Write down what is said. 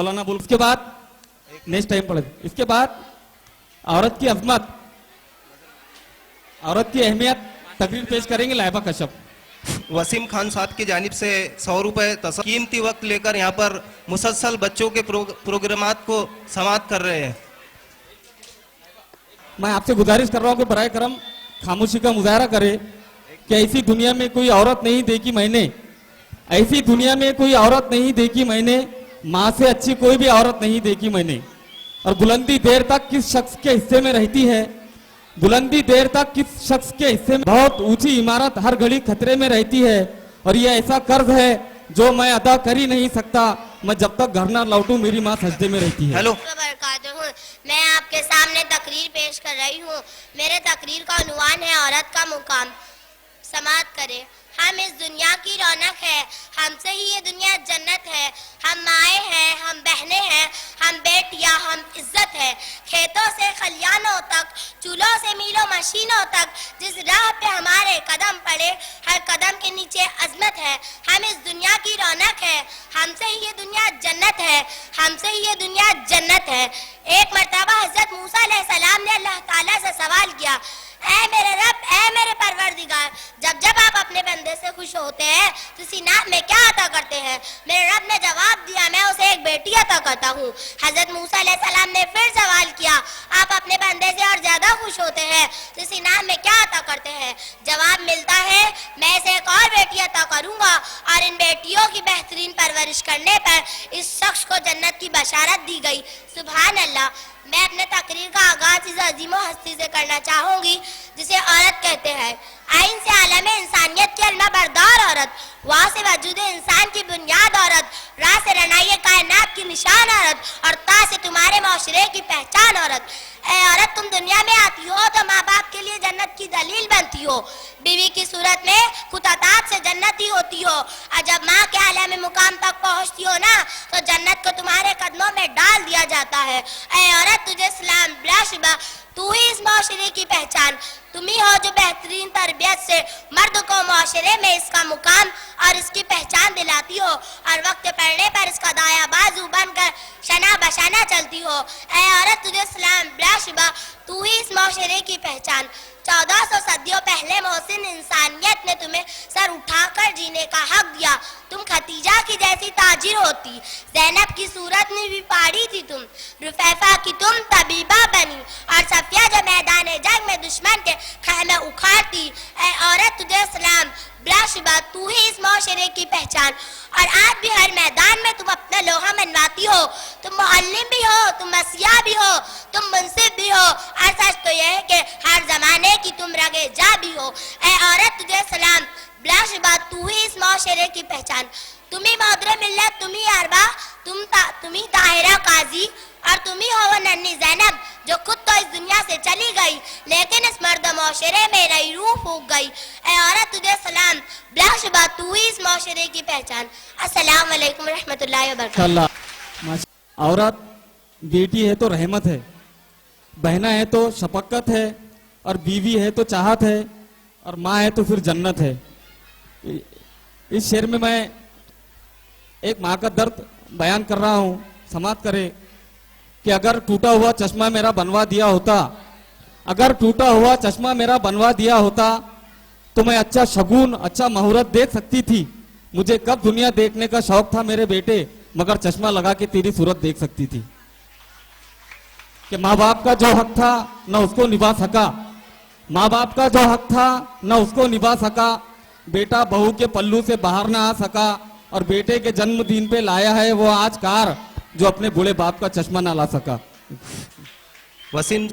मौलाना बोल। उसके बाद नेक्स्ट टाइम पढ़े। इसके बाद औरत की अजमत, औरत की अहमियत तकरीर पेश करेंगे लाइबा कश्यप। वसीम खान साहब की जानिब से 100 रुपए कीमती वक्त लेकर यहाँ पर मुसलसल बच्चों के प्रोग्रामात को समाप्त कर रहे हैं। मैं आपसे गुजारिश कर रहा हूँ कि बराए करम खामोशी का मुजाहरा करे कि ऐसी दुनिया में कोई औरत नहीं देखी मैंने, ऐसी दुनिया में कोई औरत नहीं देखी मैंने, माँ से अच्छी कोई भी औरत नहीं देखी मैंने। और बुलंदी देर तक किस शख्स के हिस्से में रहती है, बुलंदी देर तक किस शख्स के हिस्से में, बहुत ऊंची इमारत हर घड़ी खतरे में रहती है। और ये ऐसा कर्ज है जो मैं अदा कर ही नहीं सकता, मैं जब तक घर ना लौटूं मेरी माँ सजदे में रहती है। हेलो, मैं आपके सामने तकरीर पेश कर रही हूँ। मेरे तकरीर का उन्वान है औरत का मुकाम। समाअत करें। हम इस दुनिया की रौनक है, हमसे ही ये दुनिया जन्नत है। हम माए हैं, हम बहनें हैं, हम बेटियां, हम इज्जत है। खेतों से खलियानों तक, चूल्हों से मीलों मशीनों तक, जिस राह पे हमारे कदम पड़े, हर कदम के नीचे अजमत है। हम इस दुनिया की रौनक है, हमसे ही ये दुनिया जन्नत है, हमसे ही ये दुनिया जन्नत है। एक मर्तबा हजरत मूसा अलैहिस्सलाम ने अल्लाह ताला से सवाल किया, ऐ मेरे रब, ऐ मेरे परवरदिगार, जब जब आप अपने बंदे से खुश होते हैं तो सीनात में क्या अता करते हैं? मेरे रब ने जवाब दिया, मैं उसे एक बेटी अता करता हूँ। हजरत मूसा अलैहिस्सलाम ने फिर सवाल किया, आप अपने बंदे से और ज्यादा खुश होते हैं तो सीनात में क्या अता करते हैं? जवाब मिलता है, मैं इसे एक और बेटी अता करूंगा और इन बेटियों की बेहतरीन परवरिश करने पर इस शख्स को जन्नत की बशारत दी गई। सुभान अल्लाह। मैं अपने तकरीर का आगाज इस अजीम हस्ती से करना चाहूंगी जिसे औरत कहते हैं। आइन से आलम इंसानियत की अल्लाह बरदार औरत, वहाँ से वजूद इंसान की बुनियाद औरत, राह से रनाई कायनात की निशान औरत और ता से तुम्हारे माशरे की पहचान औरत। ऐ औरत, तुम दुनिया में आती हो तो माँ बाप के लिए जन्नत की दलील बनती हो। बीवी की सूरत में खुद अतात से जन्नती होती हो और जब माँ के आलम में मुकाम तक पहुँचती हो ना तो जन्नत को तुम्हारे कदमों में डाल दिया जाता है। ऐ औरत, तुझे सलाम बिलाशुबा, तू ही इस माशरे की पहचान, तुम ही हो जो बेहतरीन तरबियत से मर्द को माशरे में इसका मुकाम और इसकी पहचान दिलाती हो और वक्त पड़ने पर इसका दाया बाजू बनकर शना बशाना चलती हो। ऐ औरत, तुझे सलाम बिलाशुबा, तू ही इस माशरे की पहचान। 1400 सदियों पहले मोहसिन इंसानियत ने तुम्हें सर उठाकर जीने का हक दिया। तुम खतीजा की जैसी ताजिर होती, ज़ैनब की सूरत में भी पाड़ी थी तुम, रुफैफा की तुम तबीबा बनी और सफिया जो मैदान जंग में दुश्मन के खैमे उखाड़ती। ऐ औरत, तुझे सलाम बिलाशुबा, तू ही इस माशरे की पहचान। और आज भी हर मैदान में तुम अपना लोहा मनवाती हो। तुम मुअल्लिम भी हो, तुम मसीहा भी हो, तुम मुंसिफ भी हो और सच तो यह है कि हर जमाने की तुम रगे जा भी हो। ऐ औरत, तुझे सलाम बिलाशुबा, तू ही इस माशरे की पहचान। तुम ही मौदरे मिल्लत, तुम ही अरबा, तुम ही ताहिरा काजी और तुम ही हो वो नन्ही ज़ैनब जो खुद तो इस दुनिया से चली गई लेकिन इस मर्द माशरे में नई रूह फूंक गई। ऐ औरत, तुझे सलाम बिलाशुबा, तू ही इस माशरे की पहचान। अस्सलाम वालेकुम रहमतुल्लाहि व बरकातहू। औरत बेटी है तो रहमत है, बहना है तो शफकत है और बीवी है तो चाहत है और माँ है तो फिर जन्नत है। इस शेर में मैं एक माँ का दर्द बयान कर रहा हूँ। समाप्त करे कि अगर टूटा हुआ चश्मा मेरा बनवा दिया होता, अगर टूटा हुआ चश्मा मेरा बनवा दिया होता तो मैं अच्छा शगुन, अच्छा मुहूर्त देख सकती थी। मुझे कब दुनिया देखने का शौक था मेरे बेटे, मगर चश्मा लगा के तेरी सूरत देख सकती थी। कि माँ बाप का जो हक था न उसको निभा सका, माँ बाप का जो हक था न उसको निभा सका। बेटा बहू के पल्लू से बाहर ना आ सका और बेटे के जन्मदिन पे लाया है वो आज कार जो अपने बूढ़े बाप का चश्मा ना ला सका। वसीम